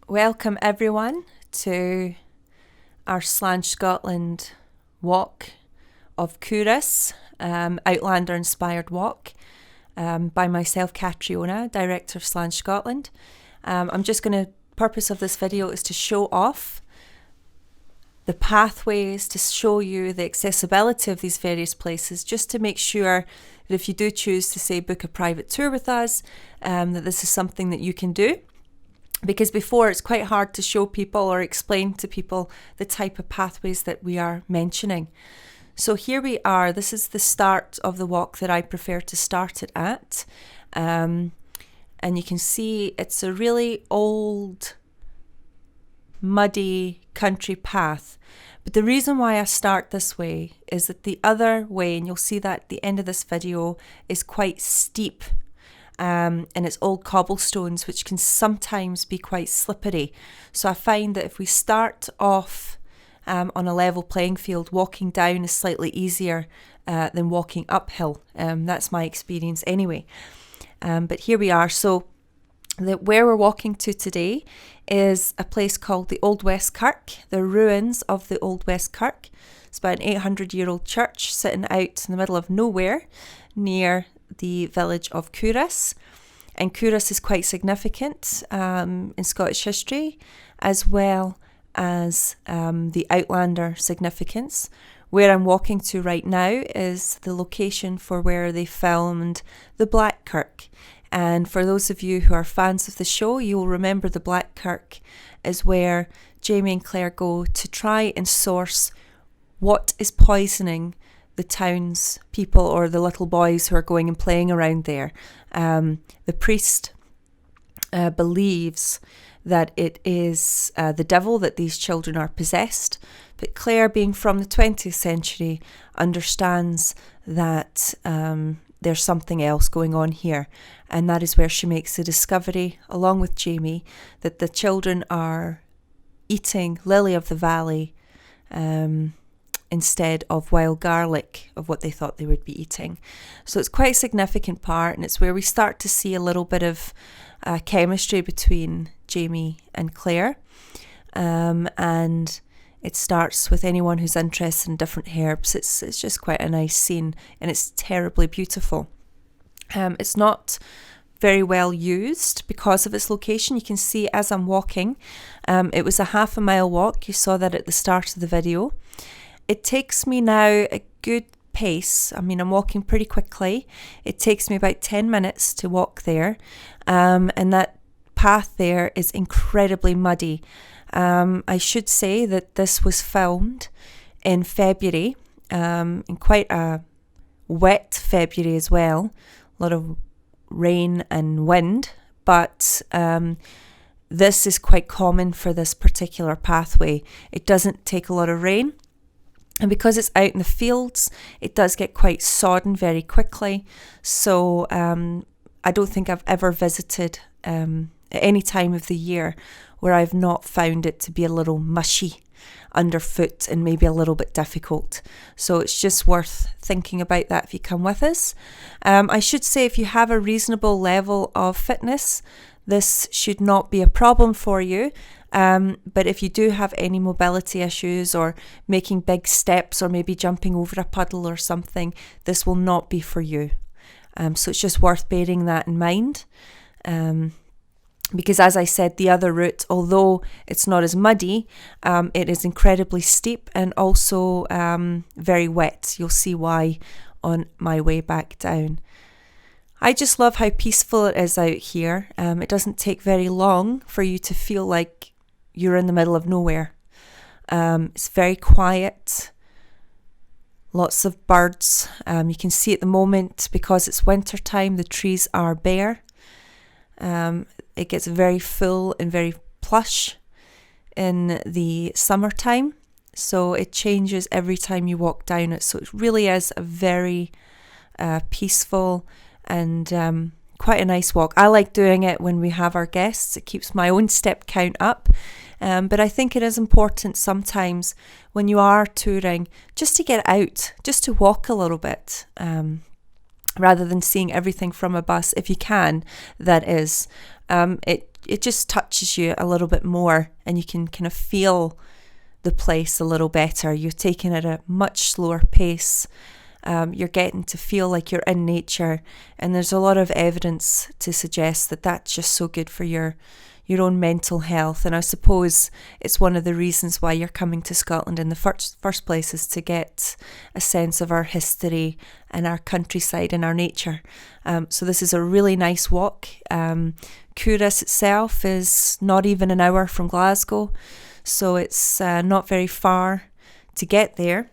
Welcome everyone to our Slange Scotland walk of Culross, Outlander inspired walk by myself, Catriona, Director of Slange Scotland. Purpose of this video is to show off the pathways, to show you the accessibility of these various places, just to make sure that if you do choose to say book a private tour with us, that this is something that you can do. Because before it's quite hard to show people or explain to people the type of pathways that we are mentioning. So here we are. This is the start of the walk that I prefer to start it at. And you can see it's a really old, muddy country path. But the reason why I start this way is that the other way, and you'll see that at the end of this video, is quite steep. And it's old cobblestones, which can sometimes be quite slippery. So I find that if we start off on a level playing field, walking down is slightly easier than walking uphill. That's my experience anyway. But here we are. So where we're walking to today is a place called the Old West Kirk, the ruins of the Old West Kirk. It's about an 800-year-old church sitting out in the middle of nowhere near the village of Culross. And Culross is quite significant in Scottish history, as well as the Outlander significance. Where I'm walking to right now is the location for where they filmed the Black Kirk. And for those of you who are fans of the show, you'll remember the Black Kirk is where Jamie and Claire go to try and source what is poisoning the town's people or the little boys who are going and playing around there. The priest believes that it is the devil, that these children are possessed. But Claire, being from the 20th century, understands that there's something else going on here. And that is where she makes the discovery, along with Jamie, that the children are eating lily of the valley instead of wild garlic, of what they thought they would be eating. So it's quite a significant part, and it's where we start to see a little bit of chemistry between Jamie and Claire. And it starts with anyone who's interested in different herbs. It's just quite a nice scene, and it's terribly beautiful. It's not very well used because of its location. You can see as I'm walking, it was a half a mile walk. You saw that at the start of the video. It takes me now a good pace. I mean, I'm walking pretty quickly. It takes me about 10 minutes to walk there. And that path there is incredibly muddy. I should say that this was filmed in February, in quite a wet February as well. A lot of rain and wind, but this is quite common for this particular pathway. It doesn't take a lot of rain. And because it's out in the fields, it does get quite sodden very quickly. So I don't think I've ever visited at any time of the year where I've not found it to be a little mushy underfoot and maybe a little bit difficult. So it's just worth thinking about that if you come with us. I should say, if you have a reasonable level of fitness, this should not be a problem for you. But if you do have any mobility issues or making big steps or maybe jumping over a puddle or something, this will not be for you. So it's just worth bearing that in mind. Because as I said, the other route, although it's not as muddy, it is incredibly steep and also very wet. You'll see why on my way back down. I just love how peaceful it is out here. It doesn't take very long for you to feel like you're in the middle of nowhere. It's very quiet. Lots of birds. You can see at the moment, because it's winter time, the trees are bare. It gets very full and very plush in the summertime. So it changes every time you walk down it. So it really is a very peaceful and quite a nice walk. I like doing it when we have our guests. It keeps my own step count up. But I think it is important sometimes when you are touring just to get out, just to walk a little bit, rather than seeing everything from a bus, if you can, that is. It it just touches you a little bit more, and you can kind of feel the place a little better. You're taking it at a much slower pace. You're getting to feel like you're in nature, and there's a lot of evidence to suggest that that's just so good for your own mental health. And I suppose it's one of the reasons why you're coming to Scotland in the first place, is to get a sense of our history and our countryside and our nature. So this is a really nice walk. Culross itself is not even an hour from Glasgow, so it's not very far to get there,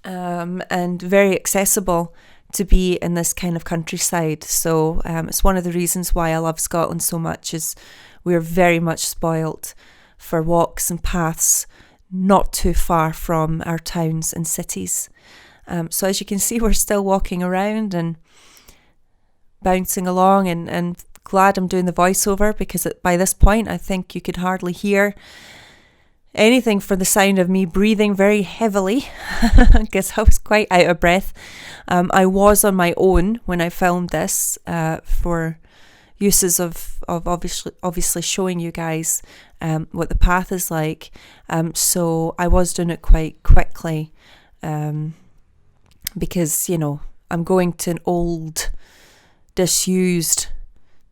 and very accessible to be in this kind of countryside. So it's one of the reasons why I love Scotland so much, is we're very much spoilt for walks and paths not too far from our towns and cities. So as you can see, we're still walking around and bouncing along, and glad I'm doing the voiceover, because by this point I think you could hardly hear anything for the sound of me breathing very heavily, because I was quite out of breath. I was on my own when I filmed this, for uses of obviously showing you guys what the path is like. So I was doing it quite quickly, because, you know, I'm going to an old, disused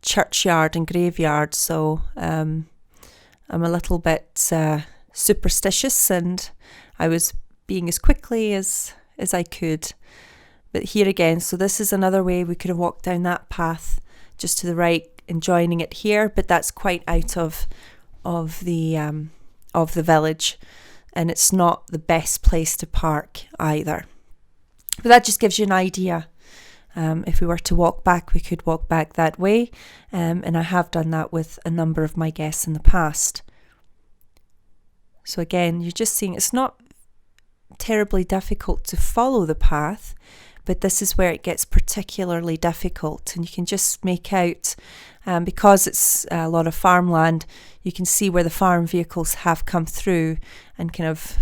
churchyard and graveyard, so I'm a little bit superstitious, and I was being as quickly as I could. But here again, so this is another way we could have walked down that path just to the right and joining it here, but that's quite out of the village, and it's not the best place to park either. But that just gives you an idea. If we were to walk back, we could walk back that way, and I have done that with a number of my guests in the past. So again, you're just seeing it's not terribly difficult to follow the path, but this is where it gets particularly difficult, and you can just make out, because it's a lot of farmland, you can see where the farm vehicles have come through and kind of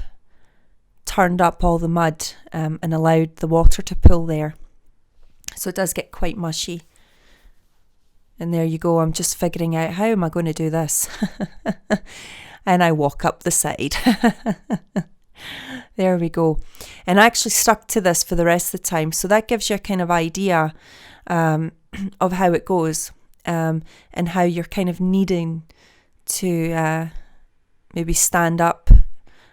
turned up all the mud, and allowed the water to pool there. So it does get quite mushy. And there you go, I'm just figuring out, how am I going to do this? And I walk up the side. There we go. And I actually stuck to this for the rest of the time, so that gives you a kind of idea of how it goes, and how you're kind of needing to maybe stand up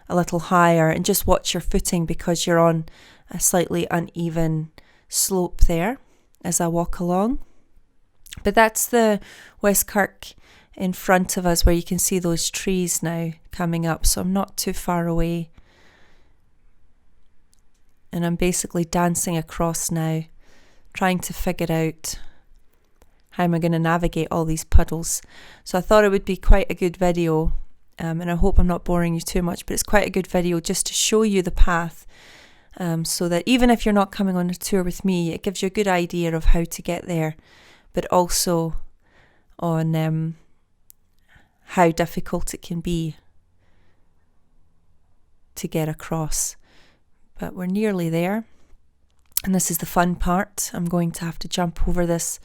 a little higher and just watch your footing, because you're on a slightly uneven slope there as I walk along. But that's the West Kirk in front of us, where you can see those trees now coming up, so I'm not too far away. And I'm basically dancing across now, trying to figure out how am I going to navigate all these puddles. So I thought it would be quite a good video, and I hope I'm not boring you too much, but it's quite a good video just to show you the path, so that even if you're not coming on a tour with me, it gives you a good idea of how to get there, but also on how difficult it can be to get across. But we're nearly there, and this is the fun part. I'm going to have to jump over this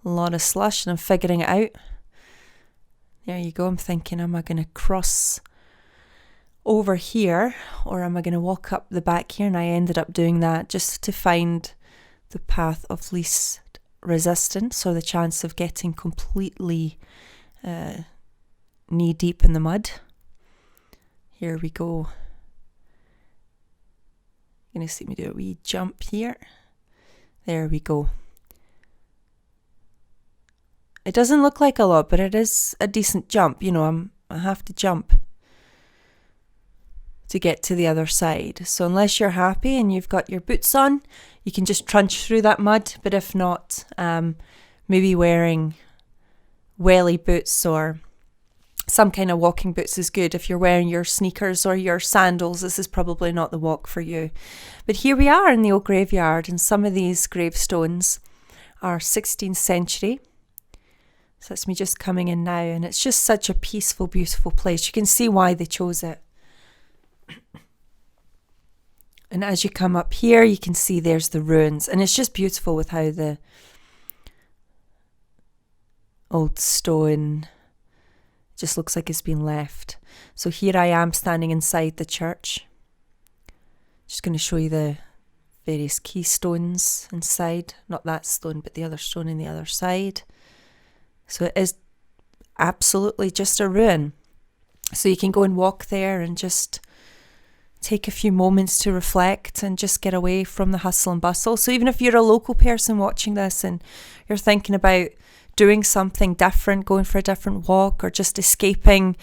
lot of slush, and I'm figuring it out. There you go. I'm thinking, am I going to cross over here, or am I going to walk up the back here? And I ended up doing that just to find the path of least resistance, or the chance of getting completely knee deep in the mud. Here we go. You're going to see me do a wee jump here. There we go. It doesn't look like a lot, but it is a decent jump. You know, I have to jump to get to the other side. So unless you're happy and you've got your boots on, you can just trudge through that mud. But if not, maybe wearing welly boots or some kind of walking boots is good. If you're wearing your sneakers or your sandals, this is probably not the walk for you. But here we are in the old graveyard, and some of these gravestones are 16th century. So that's me just coming in now, and it's just such a peaceful, beautiful place. You can see why they chose it. And as you come up here, you can see there's the ruins, and it's just beautiful with how the old stone. Just looks like it's been left. So here I am standing inside the church. Just going to show you the various keystones inside. Not that stone, but the other stone in the other side. So it is absolutely just a ruin. So you can go and walk there and just take a few moments to reflect and just get away from the hustle and bustle. So even if you're a local person watching this and you're thinking about doing something different, going for a different walk, or just escaping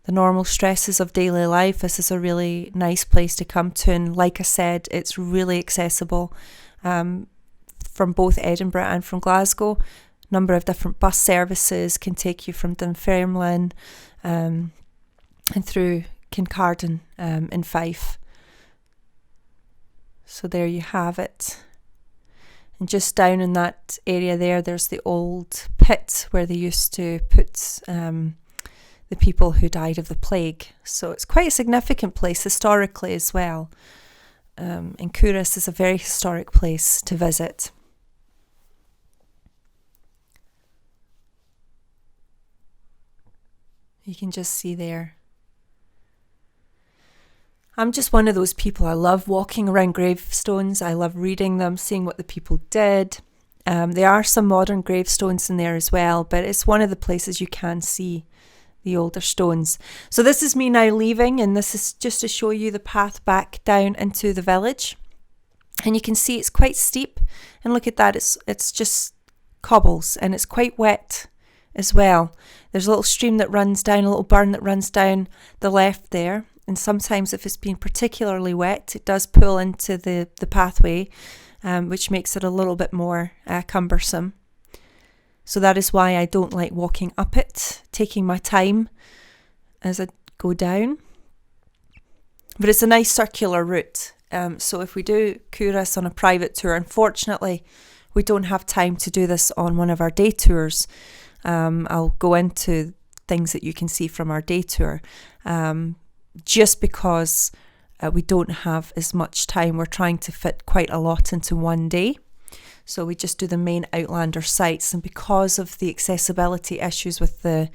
the normal stresses of daily life, this is a really nice place to come to. And like I said, it's really accessible from both Edinburgh and from Glasgow. A number of different bus services can take you from Dunfermline and through Kincardine in Fife. So there you have it. And just down in that area there's the old pit where they used to put the people who died of the plague. So it's quite a significant place historically as well. And Culross is a very historic place to visit. You can just see there. I'm just one of those people. I love walking around gravestones. I love reading them, seeing what the people did. There are some modern gravestones in there as well, but it's one of the places you can see the older stones. So this is me now leaving, and this is just to show you the path back down into the village. And you can see it's quite steep. And look at that, it's just cobbles, and it's quite wet as well. There's a little stream that runs down, a little burn that runs down the left there. And sometimes if it's been particularly wet, it does pull into the pathway, which makes it a little bit more cumbersome. So that is why I don't like walking up it, taking my time as I go down. But it's a nice circular route. So if we do Culross on a private tour, unfortunately, we don't have time to do this on one of our day tours. I'll go into things that you can see from our day tour. Just because we don't have as much time. We're trying to fit quite a lot into one day. So we just do the main Outlander sites. And because of the accessibility issues with the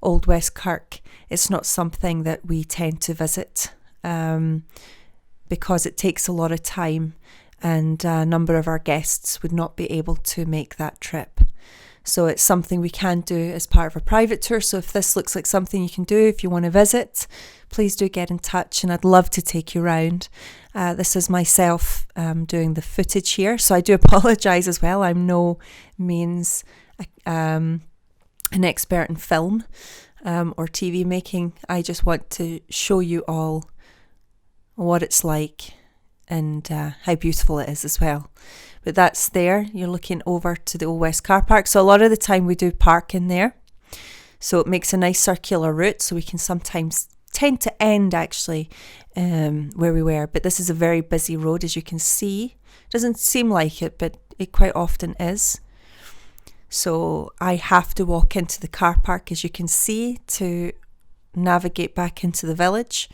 Old West Kirk, it's not something that we tend to visit because it takes a lot of time, and a number of our guests would not be able to make that trip. So it's something we can do as part of a private tour. So if this looks like something you can do, if you want to visit, please do get in touch, and I'd love to take you around. This is myself doing the footage here, so I do apologise as well. I'm no means an expert in film or TV making. I just want to show you all what it's like and how beautiful it is as well. But that's there. You're looking over to the Old West Car Park. So a lot of the time we do park in there. So it makes a nice circular route. So we can sometimes tend to end actually where we were. But this is a very busy road, as you can see. Doesn't seem like it, but it quite often is. So I have to walk into the car park, as you can see, to navigate back into the village,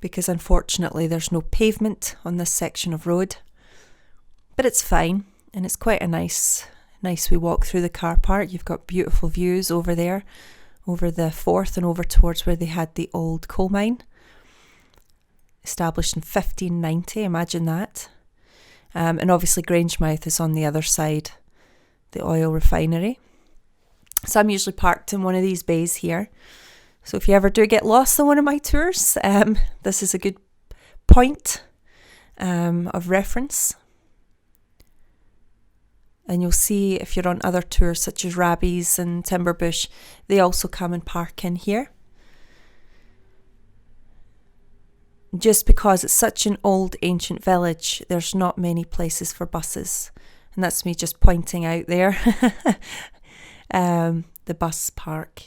because unfortunately there's no pavement on this section of road. But it's fine, and it's quite a nice we walk through the car park. You've got beautiful views over there, over the Forth and over towards where they had the old coal mine, established in 1590, imagine that. And obviously Grangemouth is on the other side, the oil refinery. So I'm usually parked in one of these bays here. So if you ever do get lost on one of my tours, this is a good point of reference. And you'll see if you're on other tours such as Rabbie's and Timberbush, they also come and park in here. Just because it's such an old ancient village, there's not many places for buses. And that's me just pointing out there. The bus park.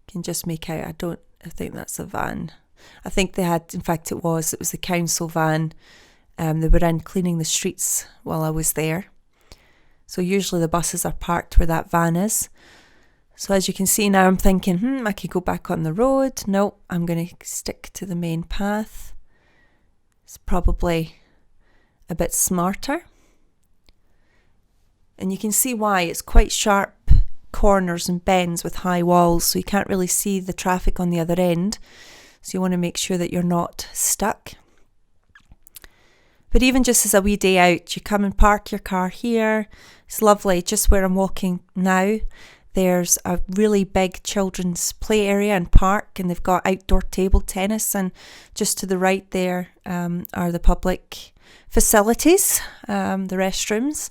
Can just make out, I think that's a van. I think they had, in fact it was the council van. They were in cleaning the streets while I was there. So usually the buses are parked where that van is. So as you can see now, I'm thinking, I could go back on the road. No, I'm going to stick to the main path. It's probably a bit smarter. And you can see why. It's quite sharp corners and bends with high walls, so you can't really see the traffic on the other end. So you want to make sure that you're not stuck. But even just as a wee day out, you come and park your car here. It's lovely. Just where I'm walking now, there's a really big children's play area and park, and they've got outdoor table tennis, and just to the right there are the public facilities, the restrooms.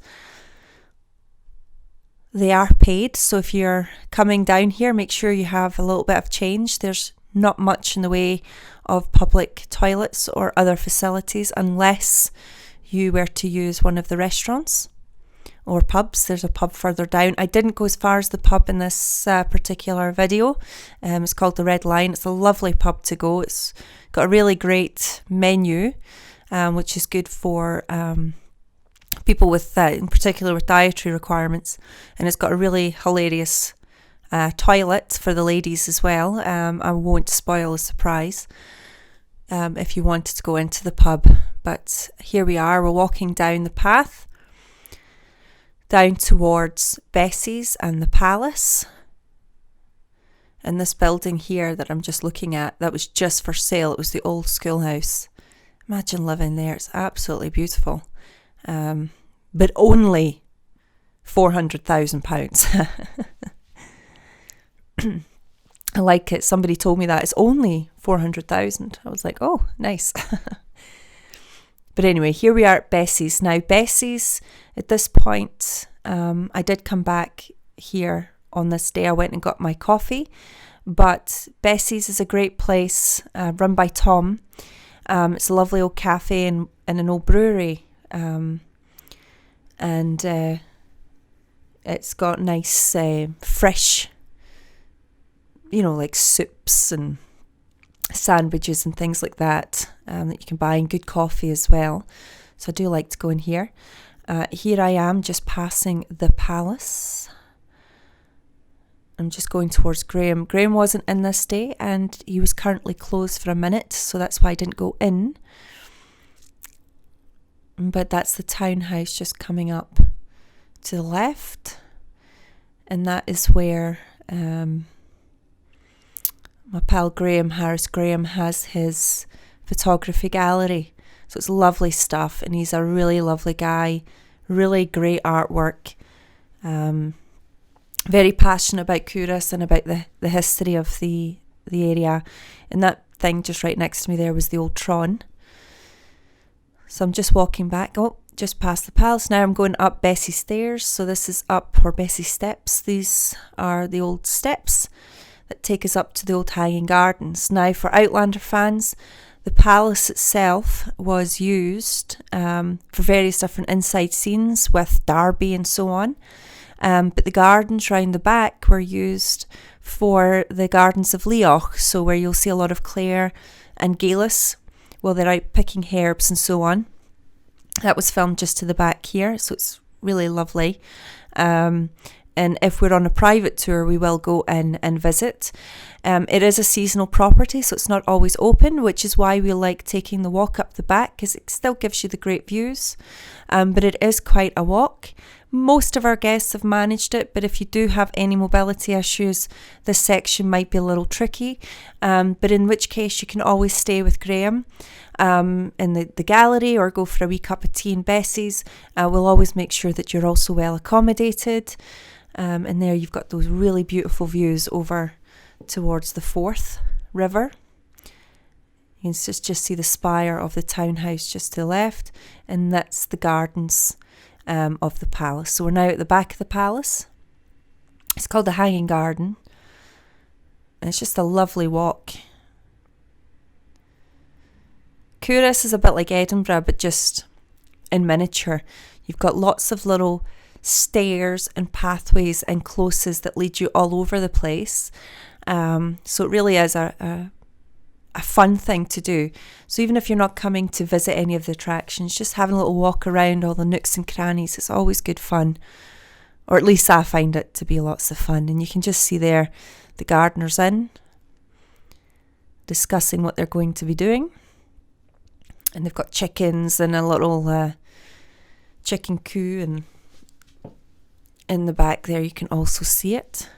They are paid, so if you're coming down here, make sure you have a little bit of change. There's not much in the way of public toilets or other facilities unless you were to use one of the restaurants or pubs. There's a pub further down. I didn't go as far as the pub in this particular video. It's called the Red Lion. It's a lovely pub to go. It's got a really great menu, which is good for people with, in particular with dietary requirements, and it's got a really hilarious toilet for the ladies as well. I won't spoil the surprise if you wanted to go into the pub, but here we are. We're walking down the path down towards Bessie's and the Palace, and this building here that I'm just looking at, that was just for sale. It was the old schoolhouse. Imagine living there. It's absolutely beautiful. But only £400,000. I like it. Somebody told me that it's only 400,000. I was like, oh, nice. But anyway, here we are at Bessie's. Now, Bessie's, at this point, I did come back here on this day. I went and got my coffee. But Bessie's is a great place, run by Tom. It's a lovely old cafe and an old brewery. And it's got nice, fresh, like soups and sandwiches and things like that that you can buy, and good coffee as well. So I do like to go in here. Here I am just passing the Palace. I'm just going towards Graham. Graham wasn't in this day, and he was currently closed for a minute, so that's why I didn't go in. But that's the townhouse just coming up to the left, and that is where my pal Graham, Harris Graham, has his photography gallery. So it's lovely stuff, and he's a really lovely guy, really great artwork, very passionate about Culross and about the history of the area. And that thing just right next to me there was the old Tron. So I'm just walking back, just past the Palace. Now I'm going up Bessie Stairs. So this is up, or Bessie Steps. These are the old steps that take us up to the old hanging gardens. Now, for Outlander fans, the Palace itself was used for various different inside scenes with Derby and so on. But the gardens round the back were used for the gardens of Leoch, so where you'll see a lot of Clare and Galis while they're out picking herbs and so on. That was filmed just to the back here, so it's really lovely. And if we're on a private tour, we will go in and visit. It is a seasonal property, so it's not always open, which is why we like taking the walk up the back, because it still gives you the great views. But it is quite a walk. Most of our guests have managed it, but if you do have any mobility issues, this section might be a little tricky. But in which case, you can always stay with Graham in the gallery, or go for a wee cup of tea in Bessie's. We'll always make sure that you're also well accommodated. And there you've got those really beautiful views over towards the Forth River. You can just see the spire of the townhouse just to the left, and that's the gardens of the Palace. So we're now at the back of the Palace. It's called the Hanging Garden, and it's just a lovely walk. Culross is a bit like Edinburgh, but just in miniature. You've got lots of little stairs and pathways and closes that lead you all over the place. So it really is a fun thing to do. So even if you're not coming to visit any of the attractions, just having a little walk around all the nooks and crannies, it's always good fun. Or at least I find it to be lots of fun. And you can just see there the gardeners in, discussing what they're going to be doing. And they've got chickens and a little chicken coop and in the back there, you can also see it.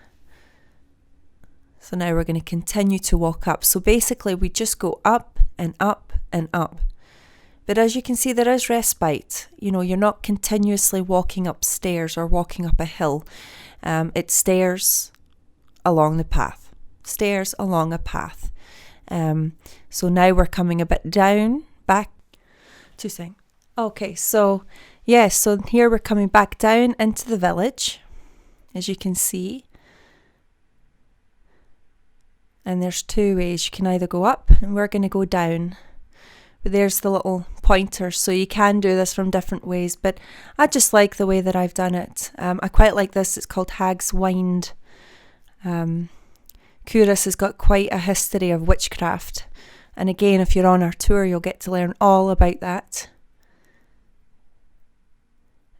So now we're going to continue to walk up. So basically we just go up and up and up. But as you can see, there is respite. You know, you're not continuously walking up stairs or walking up a hill. It's stairs along the path. Stairs along a path. So now we're coming a bit down, back to saying. Okay, so yes, so here we're coming back down into the village, as you can see. And there's two ways. You can either go up, and we're going to go down. But there's the little pointers, so you can do this from different ways. But I just like the way that I've done it. I quite like this. It's called Hag's Wind. Culross has got quite a history of witchcraft. And again, if you're on our tour, you'll get to learn all about that.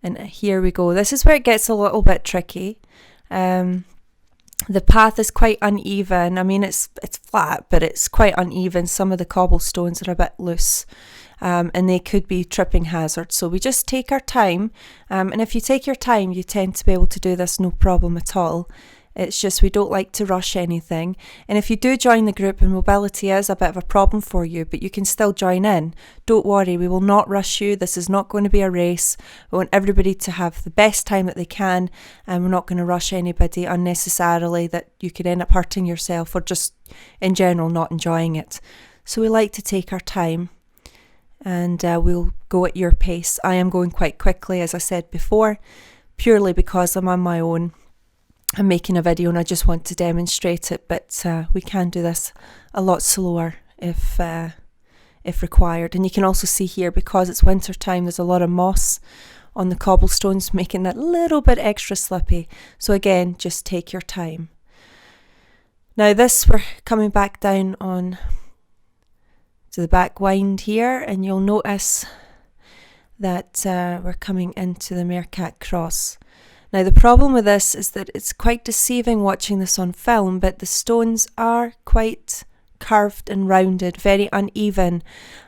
And here we go. This is where it gets a little bit tricky. The path is quite uneven. I mean, it's flat, but it's quite uneven. Some of the cobblestones are a bit loose, and they could be tripping hazards. So we just take our time, and if you take your time, you tend to be able to do this no problem at all. It's just we don't like to rush anything. And if you do join the group and mobility is a bit of a problem for you, but you can still join in, don't worry, we will not rush you. This is not going to be a race. We want everybody to have the best time that they can, and we're not going to rush anybody unnecessarily that you could end up hurting yourself or just in general not enjoying it. So we like to take our time, and we'll go at your pace. I am going quite quickly, as I said before, purely because I'm on my own. I'm making a video and I just want to demonstrate it, but we can do this a lot slower if required. And you can also see here, because it's winter time, there's a lot of moss on the cobblestones, making that little bit extra slippy. So again, just take your time. Now this, we're coming back down on to the back wind here, and you'll notice that we're coming into the Mercat Cross. Now the problem with this is that it's quite deceiving watching this on film, but the stones are quite curved and rounded, very uneven.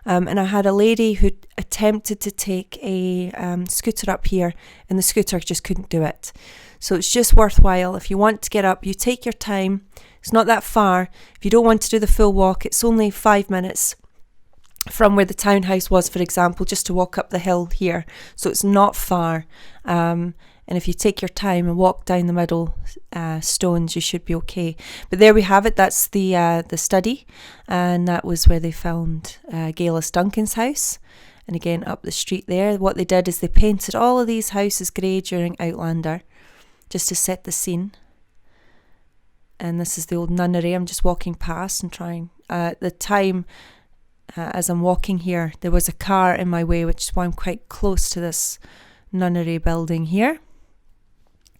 And I had a lady who attempted to take a scooter up here, and the scooter just couldn't do it. So it's just worthwhile. If you want to get up, you take your time. It's not that far. If you don't want to do the full walk, it's only 5 minutes from where the townhouse was, for example, just to walk up the hill here. So it's not far. And if you take your time and walk down the middle stones, you should be okay. But there we have it. That's the study, and that was where they found Gaelis Duncan's house. And again, up the street there, what they did is they painted all of these houses grey during Outlander, just to set the scene. And this is the old nunnery. I'm just walking past and trying. At the time, as I'm walking here, there was a car in my way, which is why I'm quite close to this nunnery building here.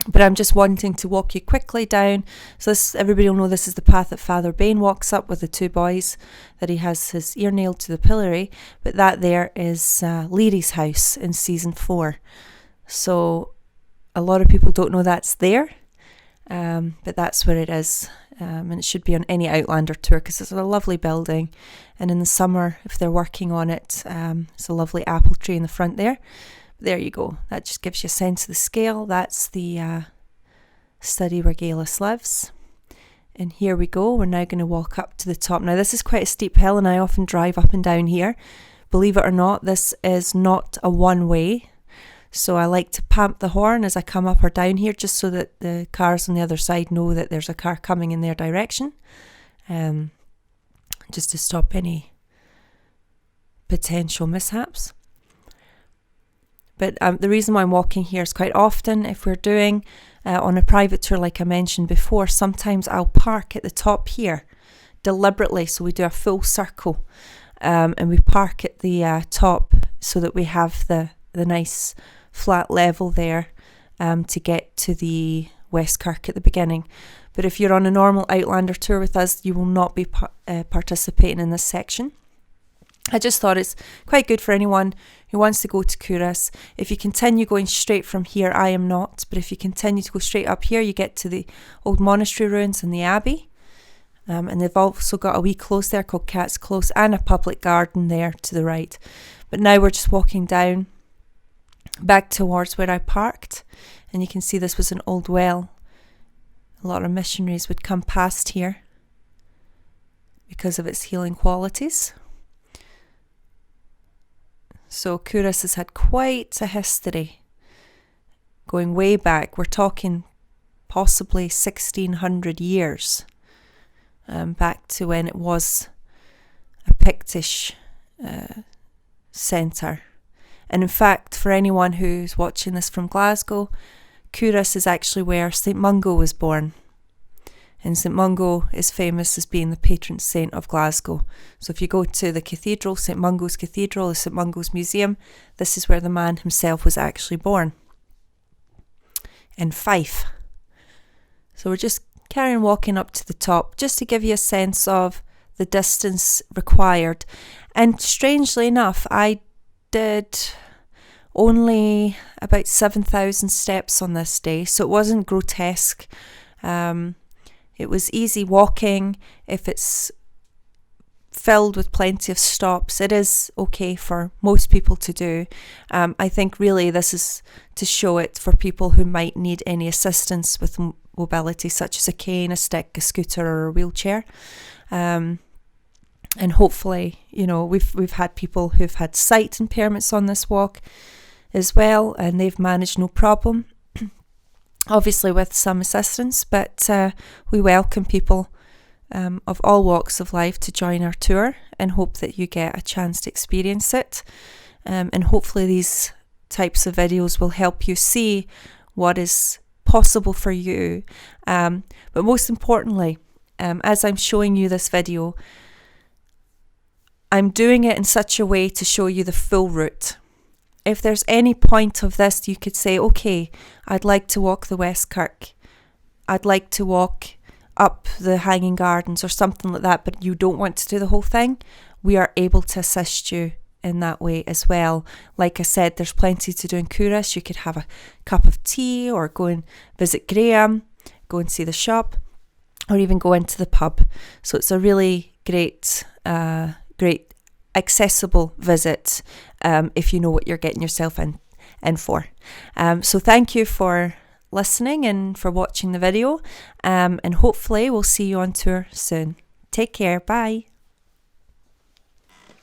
But I'm just wanting to walk you quickly down. So this, everybody will know this is the path that Father Bain walks up with the two boys, that he has his ear nailed to the pillory. But that there is Leary's house in season 4. So a lot of people don't know that's there, but that's where it is. And it should be on any Outlander tour, because it's a lovely building. And in the summer, if they're working on it, it's a lovely apple tree in the front there. There you go. That just gives you a sense of the scale. That's the study where Gaelis lives. And here we go. We're now going to walk up to the top. Now this is quite a steep hill, and I often drive up and down here. Believe it or not, this is not a one-way. So I like to pump the horn as I come up or down here, just so that the cars on the other side know that there's a car coming in their direction. Just to stop any potential mishaps. But the reason why I'm walking here is quite often, if we're doing on a private tour, like I mentioned before, sometimes I'll park at the top here deliberately. So we do a full circle, and we park at the top so that we have the nice flat level there to get to the West Kirk at the beginning. But if you're on a normal Outlander tour with us, you will not be participating in this section. I just thought it's quite good for anyone who wants to go to Culross. If you continue going straight from here, I am not, but if you continue to go straight up here, you get to the old monastery ruins and the abbey. And they've also got a wee close there called Cat's Close, and a public garden there to the right. But now we're just walking down back towards where I parked. And you can see this was an old well. A lot of missionaries would come past here because of its healing qualities. So Culross has had quite a history going way back. We're talking possibly 1600 years, back to when it was a Pictish centre. And in fact, for anyone who's watching this from Glasgow, Culross is actually where St Mungo was born. And St Mungo is famous as being the patron saint of Glasgow. So if you go to the cathedral, St Mungo's Cathedral, the St Mungo's Museum, this is where the man himself was actually born, in Fife. So we're just carrying walking up to the top, just to give you a sense of the distance required. And strangely enough, I did only about 7,000 steps on this day, so it wasn't grotesque. It was easy walking. If it's filled with plenty of stops, it is okay for most people to do. I think really this is to show it for people who might need any assistance with mobility, such as a cane, a stick, a scooter, or a wheelchair. And hopefully, you know, we've had people who've had sight impairments on this walk as well, and they've managed no problem, obviously with some assistance, but we welcome people of all walks of life to join our tour and hope that you get a chance to experience it. And hopefully these types of videos will help you see what is possible for you. But most importantly, as I'm showing you this video, I'm doing it in such a way to show you the full route. If there's any point of this, you could say, okay, I'd like to walk the West Kirk. I'd like to walk up the Hanging Gardens or something like that, but you don't want to do the whole thing. We are able to assist you in that way as well. Like I said, there's plenty to do in Culross. You could have a cup of tea or go and visit Graham, go and see the shop, or even go into the pub. So it's a really great accessible visit if you know what you're getting yourself in for. So thank you for listening and for watching the video, and hopefully we'll see you on tour soon. Take care. Bye.